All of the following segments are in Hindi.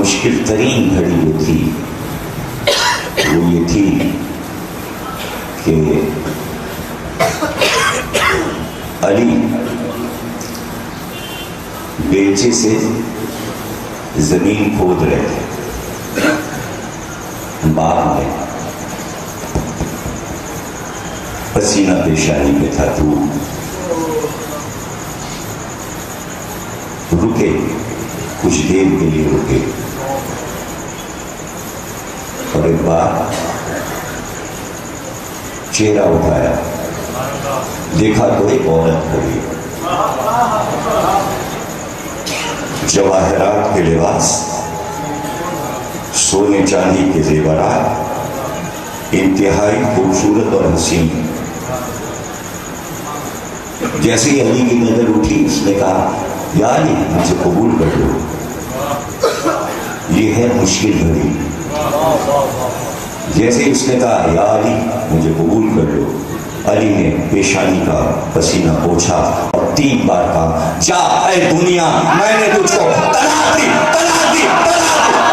मुश्किल तरीन घड़ी जो थी वो ये थी कि अली बेलचे से जमीन खोद रहे थे बाग में, पसीना पेशानी में था, तो रुके, कुछ देर के लिए रुके और एक बार चेहरा उठाया, देखा तो एक औरत खड़ी, जवाहरात के लिबास, सोने चांदी के जेवरात, इंतहाई खूबसूरत और हसीन। जैसे ही अली की नजर उठी, उसने कहा, या अली, मुझे कबूल कर लो, ये है मुश्किल घड़ी। जैसे ही उसने कहा, या अली, मुझे कबूल कर लो, अली ने पेशानी का पसीना पोंछा और 3 बार कहा, जा ऐ दुनिया, मैंने तुझको तलाक दी, तलाक दी, तलाक दी।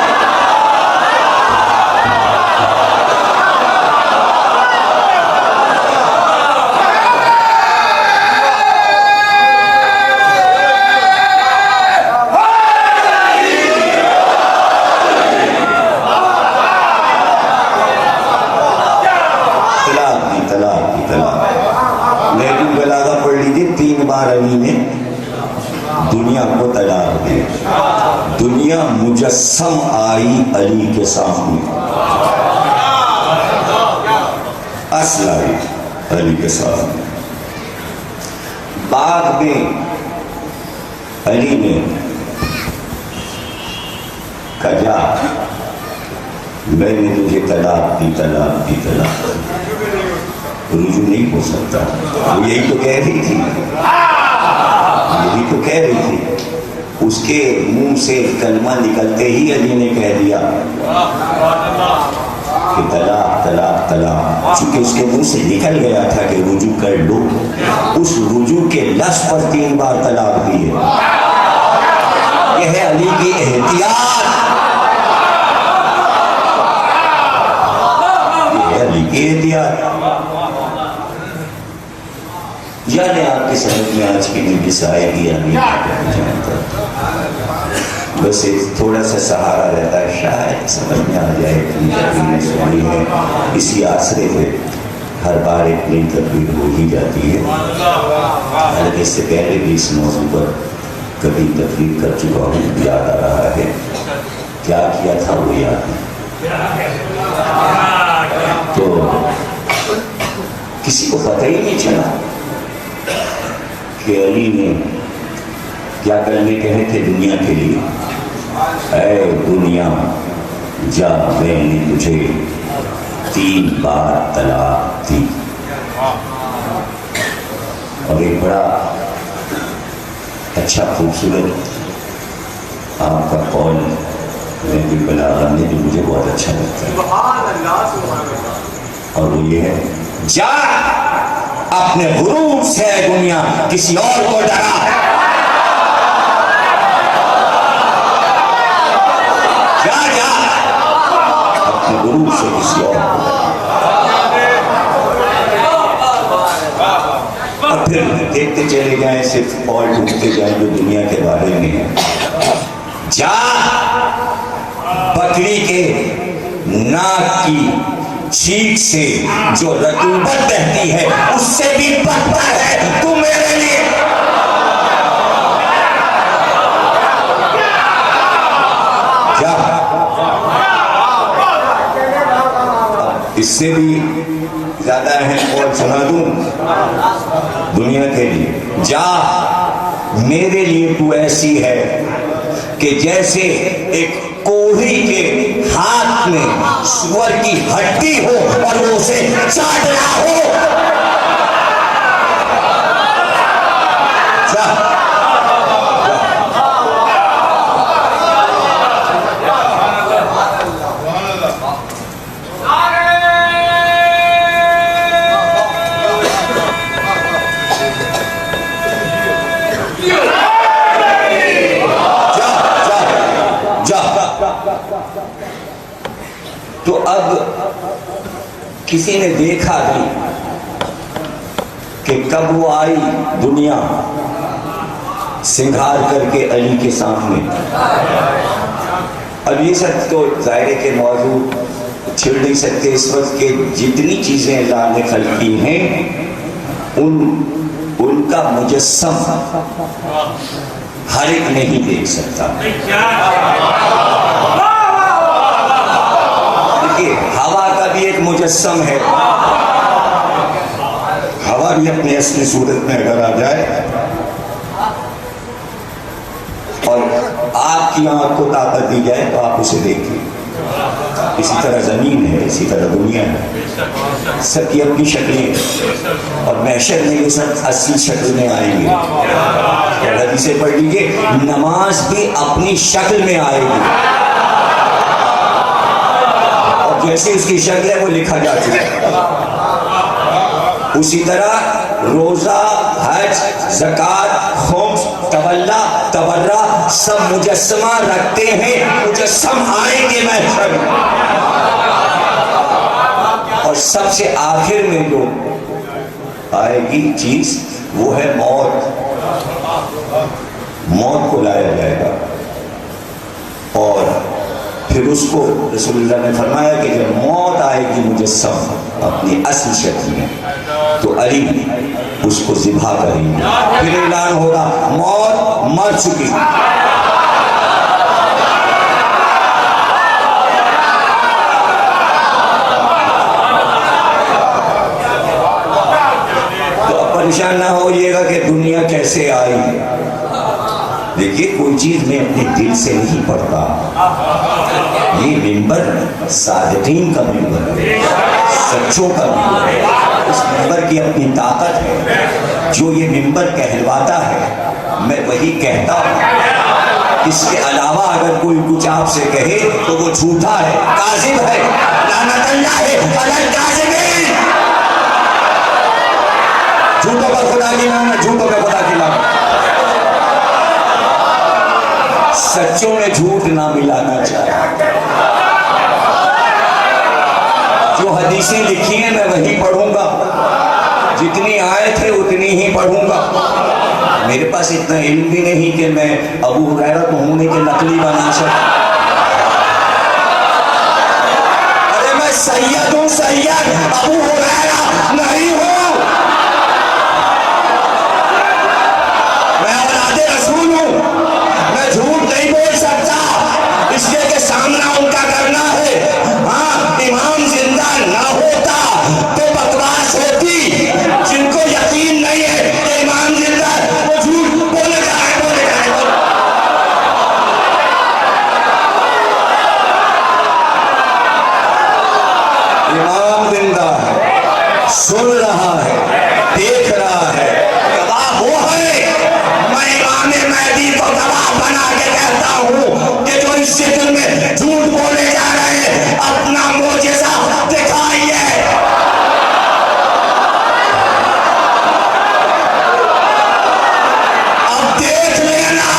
अली ने दुनिया को तलाक दी। दुनिया मुजस्सम आई अली के सामने, असल आई अली के सामने। बाग में अली ने कहा, मैंने तुझे तलाक दी, तलाक दी, तलाक दी। रुजू नहीं हो सकता। वो यही तो कह रही थी, यही तो कह रही थी। उसके मुंह से कलमा निकलते ही अली ने कह दिया कि तलाक, तलाक, तलाक। चूंकि उसके मुंह से निकल गया था कि रुजू कर लो, उस रुजू के लफ्ज़ पर 3 बार तलाक दिए। यह है अली की एहतियात, यह है अली की एहतियात। जाने आपकी समझ में आज की निर्देश आएगी या नहीं जानता, बस एक थोड़ा सा सहारा रहता है, शायद समझ में आ जाए कि सुनी है। इसी आसरे पे हर बार एक नई तकरीर हो ही जाती है। हालांकि इससे पहले भी इस मौजू पर कभी तकरीर कर चुका हूँ, याद आ रहा है क्या किया था वो याद नहीं। तो किसी को पता ही नहीं चला कि अली ने क्या करने कहे थे दुनिया के लिए। ऐ दुनिया, जा मैंने तुझे 3 बार तलाक दी। और एक बड़ा अच्छा खूबसूरत आपका कौल नबी बलागा में जो मुझे बहुत अच्छा लगता है, और वो ये है, जा अपने गुरूर से दुनिया किसी और को डरा। जा जा अपने गुरूर से किसी और को। और फिर देखते चले जाएं, सिर्फ और ढूंढते जाएं जो दुनिया के बारे में है। जा बकरी के नाक की चीख से जो रतूबत बहती है, उससे भी बदतर है तू मेरे लिए। क्या इससे भी ज्यादा अहम और सुना दूं दुनिया के लिए? जा मेरे लिए तू ऐसी है कि जैसे एक कोढ़ी के हाथ में सुअर की हड्डी हो और वो उसे चाट रहा हो। तो अब किसी ने देखा नहीं कि कब वो आई दुनिया सिंगार करके अली के सामने। अब ये सब तो जाहिर के मौजूद छिड़ नहीं सकते। इस वक्त के जितनी चीजें अल्लाह ने खल्क की हैं उनका मुजस्सम हर एक नहीं देख सकता। देखिए हवा का भी एक मुजस्सम है। हवा भी अपनी असली सूरत में अगर आ जाए और आपकी आंख को ताकत दी जाए तो आप उसे देखिए। इसी तरह जमीन है, इसी तरह दुनिया है, सबकी अपनी शक्लें और महशर में ये सब असली शक्ल में आएंगे। और हदीसें पढ़ लीजिए, नमाज भी अपनी शक्ल में आएगी और जैसे उसकी शक्ल है वो लिखा जा चुका है। उसी तरह रोजा, हज, ज़कात, खुम्स, तवल्ला, तबर्रा सब मुजस्समा रखते हैं। मुजस्सम आएंगे महशर में। और सबसे आखिर में जो आएगी चीज वो है मौत। मौत को लाया जाएगा और फिर उसको रसूलुल्लाह ने फरमाया कि जब मौत आएगी मुजस्सम अपनी असली शक्ल में तो अली उसको ज़िबा करेंगे। फिर ऐलान होगा मौत मर चुकी। तो अब परेशान ना होइएगा कि दुनिया कैसे आई। देखिए कोई चीज मैं अपने दिल से नहीं पढ़ता। ये मिंबर सादिकीन का मिंबर है, सच्चों का मिंबर है। उस मिंबर की अपनी ताकत है। जो ये मिंबर कहलवाता है मैं वही कहता हूँ। इसके अलावा अगर कोई कुछ आपसे कहे तो वो झूठा है, काज़िब है। लानतुल्लाह अलल काज़िबीन। झूठों का खुदा की नाम है, झूठों का खुदा की नाम। सच्चों में झूठ ना मिलाना चाहिए। जो हदीसें लिखी हैं मैं वही पढ़ूंगा, जितनी आए थे उतनी ही पढ़ूंगा। मेरे पास इतना इल्म भी नहीं कि मैं अबू हुरैरा को होने के नकली बना सकूं। अरे मैं सैयद हूं, सैयद अबू हुरैरा नहीं हूं। मैं औलादे रसूल हूं। मैं झूठ नहीं बोल सकता इसलिए कि सामना उनका करना है। हाँ, इमाम जिंदा ना होता तो बकवास होती। जिनको यकीन नहीं है कि इमाम जिंदा वो झूठ बोले जाए, बोले जाए। इमाम जिंदा है, सुन रहा है, देख रहा है, गवाह वो है। मैं इमाम महदी को गवाह बना के कहता हूँ कि जो इस शक्ल में झूठ बोले जा रहे हैं अपना मोजेज़ा दिखाइए। अब देख लेना।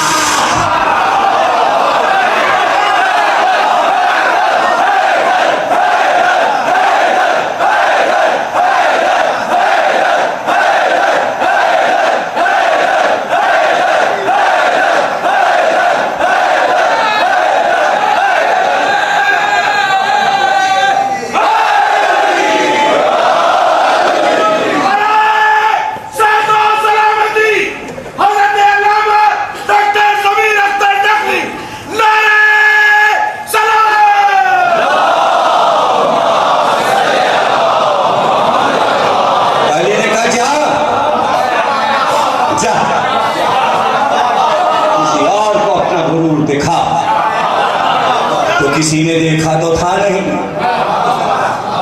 किसी ने देखा तो था नहीं,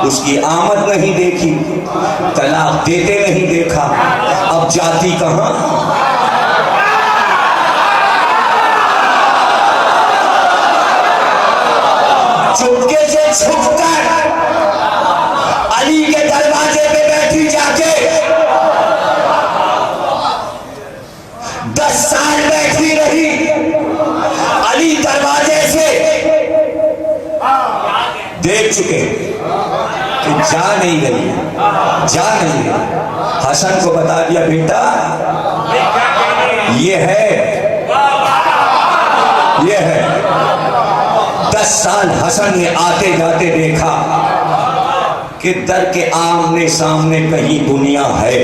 उसकी आमद नहीं देखी, तलाक देते नहीं देखा, अब जाती कहां। चुपके से छुपकर अली के दरवाजे पे बैठी जाके 10 साल बैठी रही। अली दरवाजे से देख चुके कि जा नहीं रही है, जा नहीं रही। हसन को बता दिया, बेटा ये है 10 साल हसन ने आते जाते देखा कि दर के आमने सामने कहीं दुनिया है।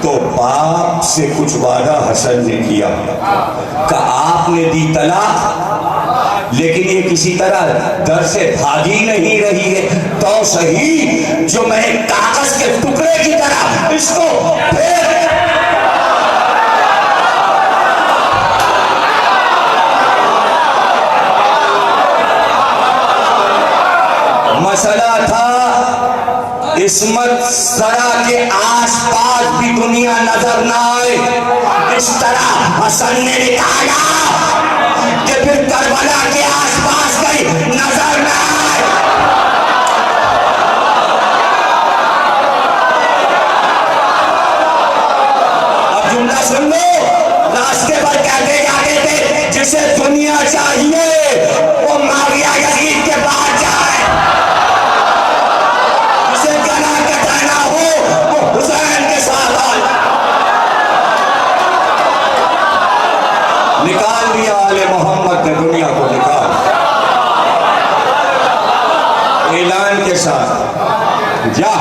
तो बाप से कुछ वादा हसन ने किया कि आपने दी तलाक, लेकिन ये किसी तरह दर से भागी नहीं रही है, तो सही जो मैं कागज के टुकड़े की तरह इसको फेंक। मसला था इस्मत सरा के आसपास भी दुनिया नजर ना आए। इस तरह हसन ने निकाला कि फिर करबला के आसपास कहीं नजर ना आए। अब जुमला सुन लो, रास्ते पर कहते जाते थे जिसे दुनिया चाहिए वो माविया यजीद के पास जाए, निकाल दिया आले मोहम्मद ने दुनिया को, निकाल ऐलान के साथ, जा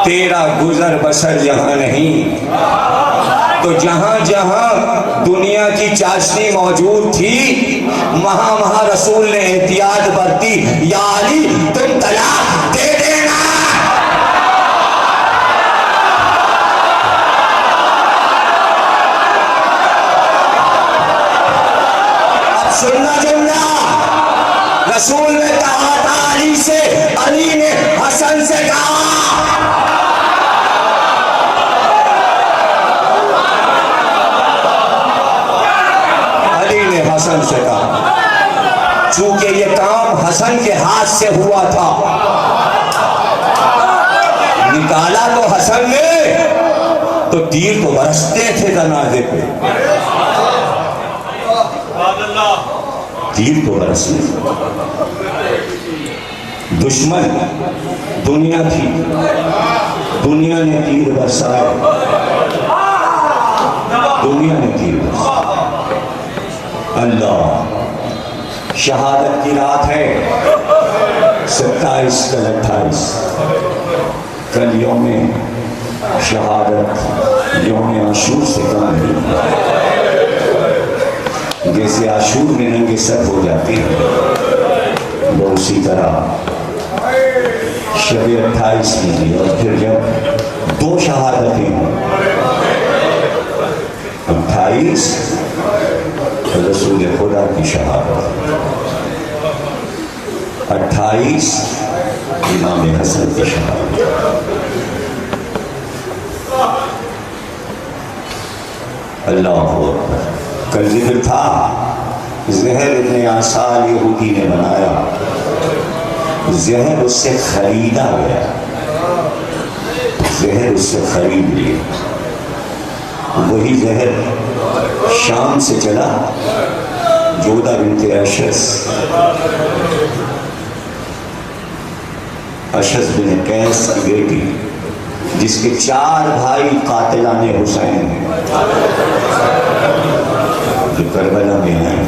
तेरा गुजर बसर यहाँ नहीं। तो जहां जहां दुनिया की चाशनी मौजूद थी वहां वहां रसूल ने एहतियात बरती, या अली तुम तलाक दे देना। सुनना जुमला, रसूल ने कहा था अली से, अली ने हसन से कहा। अली ने हसन से कहा, चूंकि ये काम हसन के हाथ से हुआ था, निकाला तो हसन ने, तो तीर तो बरसते थे जनाजे पे, तीर तो बरसने। दुश्मन दुनिया थी, दुनिया ने तीर बरसाए, दुनिया ने तीर बरसाए। अल्लाह, शहादत की रात है 27 कल 28, कल यौम शहादत यौम आशूर से कम नहीं। जैसे आशूर में नंगे सर हो जाते हैं, वो उसी तरह शब 28 में भी। और फिर जब 2 शहादतें हों, 28 रसूल खुदा की शहादत, 28 इमाम हसन की शहादत। अल्लाह अकबर। कल जिक्र था जहर इब्ने आसाल यहूदी ने बनाया, जहर उससे खरीदा गया, जहर उससे खरीद लिया। वही जहर शाम से चला, जोधा बिनते अशस बिन कैस की बेटी, जिसके 4 भाई कातिलाने हुसैन हैं, जो करबला में हैं।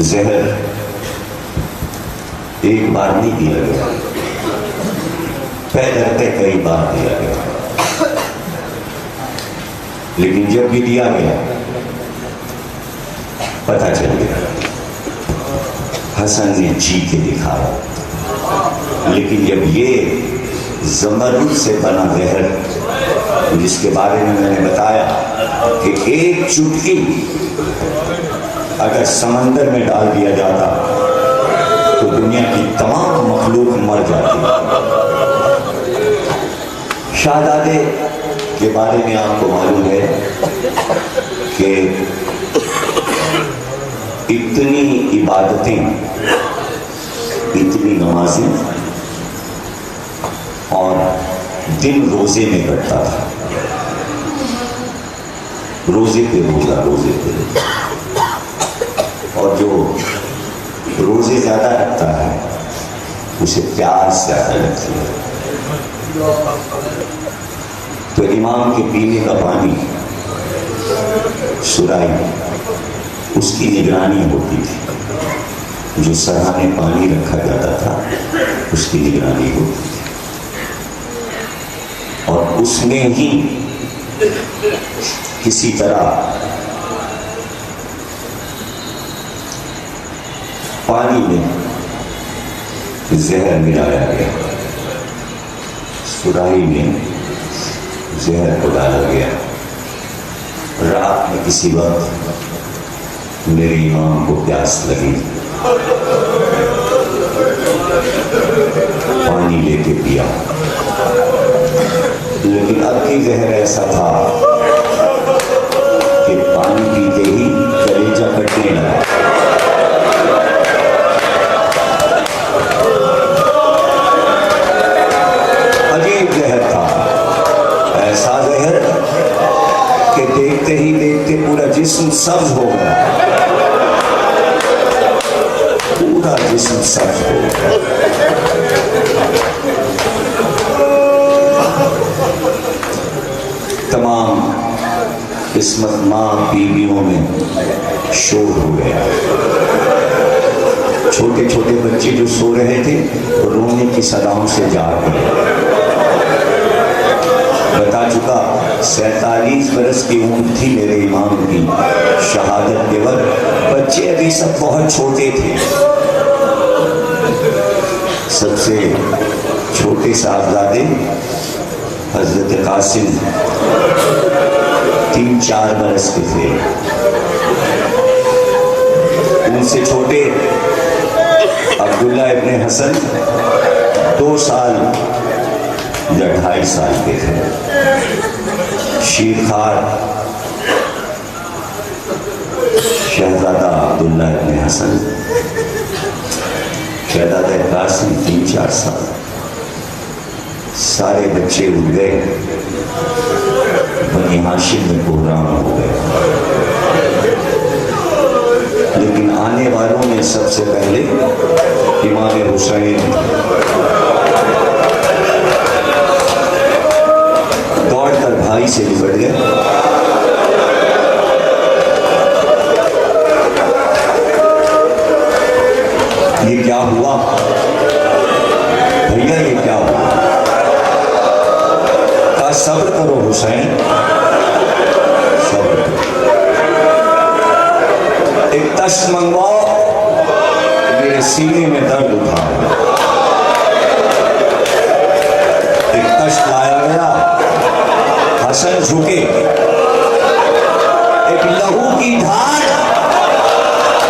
जहर एक बार नहीं दिया गया, पैदल पे कई बार दिया गया, लेकिन जब भी दिया गया पता चल गया हसन ने जी के दिखाया। लेकिन जब ये ज़मरुद से बना जहर, जिसके बारे में मैंने बताया कि एक चुटकी अगर समंदर में डाल दिया जाता तो दुनिया की तमाम मखलूक मर जाती। शाहजादे के बारे में आपको मालूम है कि इतनी इबादतें, इतनी नमाजें और दिन रोजे में कटता था, रोजे पे रोजा, रोजे पे रोजा। और जो रोजे ज्यादा रखता है उसे प्यास ज्यादा लगती है। तो इमाम के पीने का पानी सुराई उसकी निगरानी होती थी, जो सरहाने पानी रखा जाता था उसकी निगरानी होती थी, और उसमें ही किसी तरह पानी में जहर मिलाया गया, सुराही में जहर को डाला गया। रात में किसी वक्त मेरे इमाम को प्यास लगी, पानी लेके पिया, लेकिन अब की जहर ऐसा था कि पानी पीते ही कलेजा कटने लगा। अजीब जहर था, ऐसा जहर कि देखते ही देखते पूरा जिस्म सब्ज हो गया, पूरा जिस्म सब्ज हो गया। तमाम किस्मत माँ बीवियों में शोर हो गया। छोटे छोटे बच्चे जो सो रहे थे रोने की सदाओं से जाग गए। बता चुका 47 बरस की उम्र थी मेरे इमाम की शहादत के वक्त, बच्चे अभी सब बहुत छोटे थे। सबसे छोटे साहबजादे हजरत कासिम 3-4 बरस के थे, उनसे छोटे अब्दुल्ला इब्ने हसन 2 साल या 2.5 साल के थे। शीरखार शहजादा अब्दुल्ला इब्ने हसन, शहजादा कासिम 3-4 साल। सारे बच्चे उठ गए, बनी हाशिम में प्रोग्राम हो गए। लेकिन आने वालों में सबसे पहले इमाम हुसैन दौड़कर भाई से निपट गए। ये क्या हुआ भैया, ये क्या हुआ? का सब्र करो हुसैन, सब्र करो। एक तश्त मंगवाओ, मेरे सीने में दर्द उठा। एक तश्त लाया गया, हसन झुके, एक लहू की धार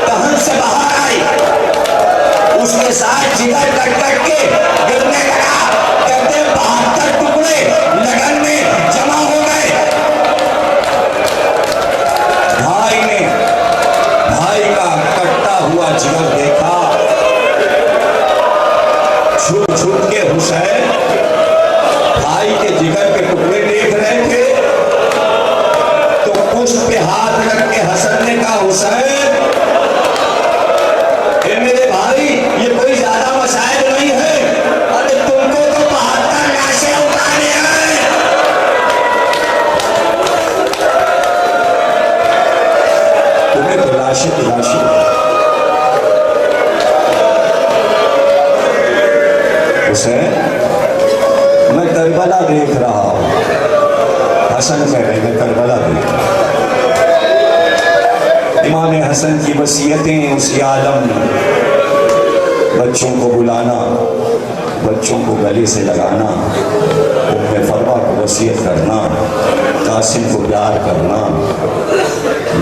दहन से बाहर आई, उसके साथ जिगर कट कट के गिरने लगा। कहते 72 टुकड़े लगन में जमा हो गए। भाई का कटता हुआ जिगर देखा, छुप छुप के हुसैन भाई के जिगर के टुकड़े देख रहे थे। तो पुष्प पे हाथ रख के हसन ने कहा, हुसैन मेरे भाई, ये कोई ज्यादा मसाइल नहीं है, अरे तुमको तो 72 लाशें उठाने हैं। तुम्हें तो लाशें हुसैन, मैं करबला देख रहा हूं। हसन कह रहे मैं करबला देख रहा हूं। इमाम हसन की वसीयतें, उसी आलम, बच्चों को बुलाना, बच्चों को गले से लगाना, उम्मे फरमा को वसीयत करना, कासिम को प्यार करना,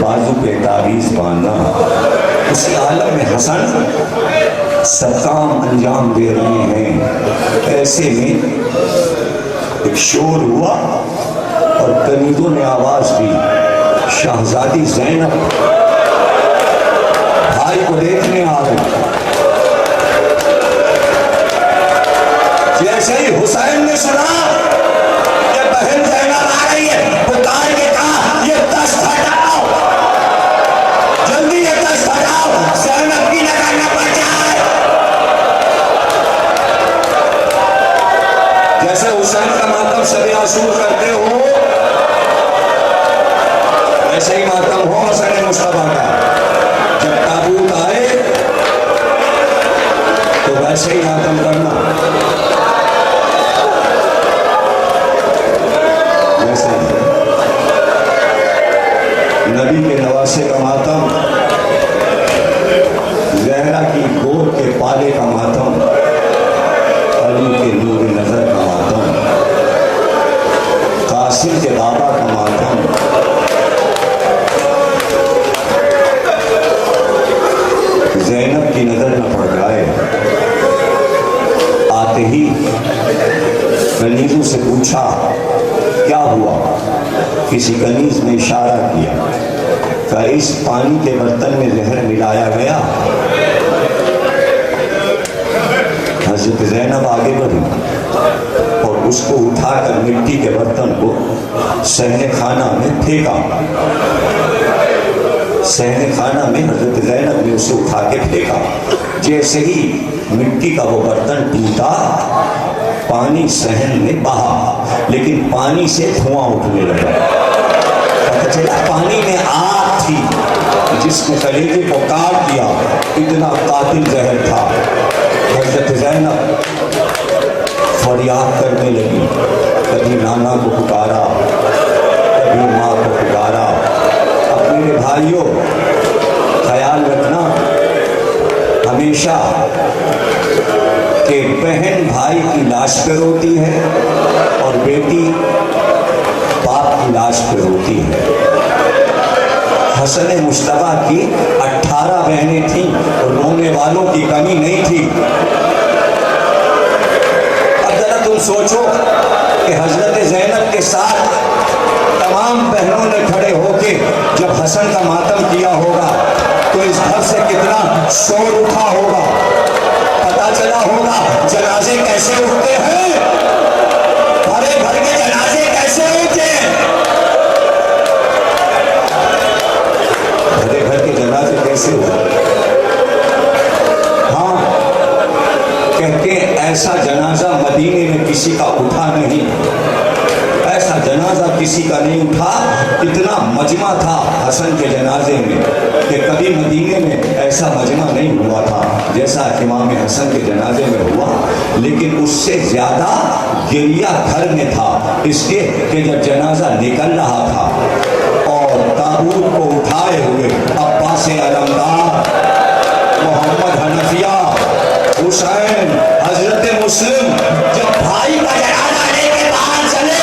बाजू पे ताबीज़ बांधना, उसी आलम में हसन सब काम अंजाम दे रहे हैं। ऐसे में एक शोर हुआ और कनीज़ों ने आवाज़ दी, शहजादी ज़ैनब भाई को देखने आ गई। जैसे ही हुसैन ने सुना कि बहन ज़ैनब आ रही है, पुकार के कहा, ये तश्त हटाओ, जल्दी ये तश्त हटाओ। वैसे ही मातम हो हसन मुस्तफा का। जब ताबूत आए तो वैसे ही मातम करना, वैसे नबी के नवासे का मातम, जहरा की गोद के पाले का मातम, अली के नूर नजर का मातम, कासिम के बाबा का मातम, ज़ैनब की नजर न पड़ जाए। आते ही कनीजों से पूछा क्या हुआ। किसी कनीज ने इशारा किया कि इस पानी के बर्तन में जहर मिलाया गया। हज़रत ज़ैनब आगे बढ़ी और उसको उठाकर मिट्टी के बर्तन को सहने खाना में फेंका। सहने खाना में हज़रत ज़ैनब ने उसे उठा के फेंका। जैसे ही मिट्टी का वो बर्तन टूटा, पानी सहन में बहा, लेकिन पानी से धुआं उठने लगा। पता चला पानी में आग थी जिसने कलेजे को काट दिया। इतना कातिल जहर था। हज़रत ज़ैनब फरियाद करने लगी। कभी नाना को पुकारा, कभी माँ को पुकारा। अब मेरे भाइयों, ख्याल रखना हमेशा कि बहन भाई की लाश पे रोती है और बेटी बाप की लाश पे रोती है। हसन मुस्तफा की 18 बहनें थीं और रोने वालों की कमी नहीं थी। अब जरा तुम सोचो कि हजरत ज़ैनब के साथ तमाम बहनों ने खड़े होके जब हसन का मातम किया होगा तो इस घर से कितना शोर उठा होगा। पता चला होगा जनाजे कैसे उठते हैं, हरे घर के जनाजे कैसे उठते हैं, हरे घर के जनाजे कैसे उठते। हाँ, कहते हैं ऐसा जनाजा मदीने में किसी का उठा नहीं, ऐसा जनाजा किसी का नहीं उठा। इतना मजमा था हसन के जनाजे में कि कभी मदीने में ऐसा मजमा नहीं हुआ था जैसा इमाम हसन के जनाजे में हुआ। लेकिन उससे ज्यादा गिरिया घर में था, इसलिए कि जब जनाजा निकल रहा था और ताबूत को उठाए हुए अब्बास अलमदार, मोहम्मद हनफिया, हुसैन, हजरत मुस्लिम जब भाई का जनाजा लेके बाहर चले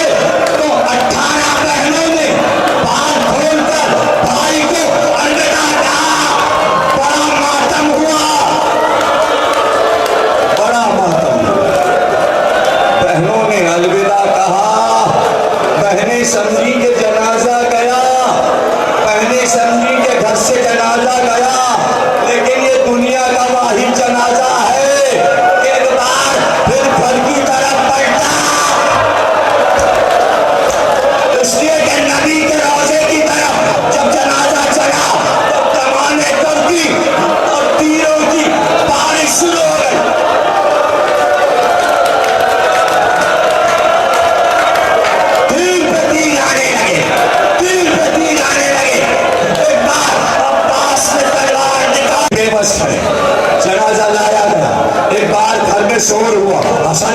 तो 18 बहनों ने बाल खोलकर भाई को अलविदा कहा। बड़ा मातम हुआ, बड़ा मातम हुआ। बहनों ने अलविदा कहा। बहनें समझी के जनाजा गया, बहनें समझी के घर से जनाजा गया, लेकिन ये दुनिया का वाहिद जनाजा है। एक बार फिर घर की तरफ पलटा, इसलिए कि नबी के रोजे की तरफ जब जनाजा चला तो कमाने करती और तीरों की बारिश शुरू हो गई। तीर पे तीर आने लगे, तीर पे तीर आने लगे। एक बार अब्बास ने तलवार निकाल बेबस खड़े, जनाजा लाया गया। एक बार घर में शोर हुआ, हसन